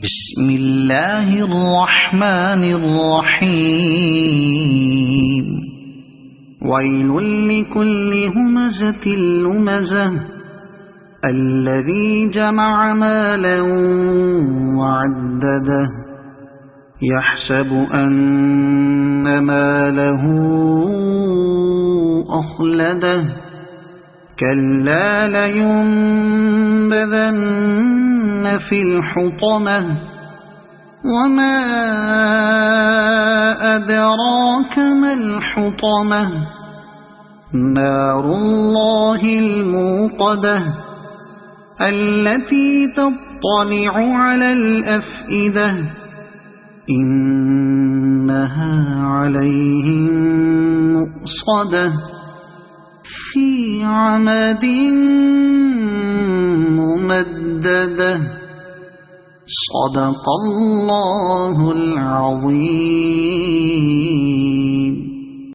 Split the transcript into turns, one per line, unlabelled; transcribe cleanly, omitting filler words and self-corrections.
بسم اللہ الرحمن الرحیم ویل لکل ہمزۃ لمزہ الذی جمع مالا وعددہ يحسب أن ماله أخلده كلا لينبذن في الحطمة وما أدراك ما الحطمة نار الله الموقدة التي تطلع على الأفئدة إنها عليهم مؤصدة في عمد ممددة صدق الله العظيم.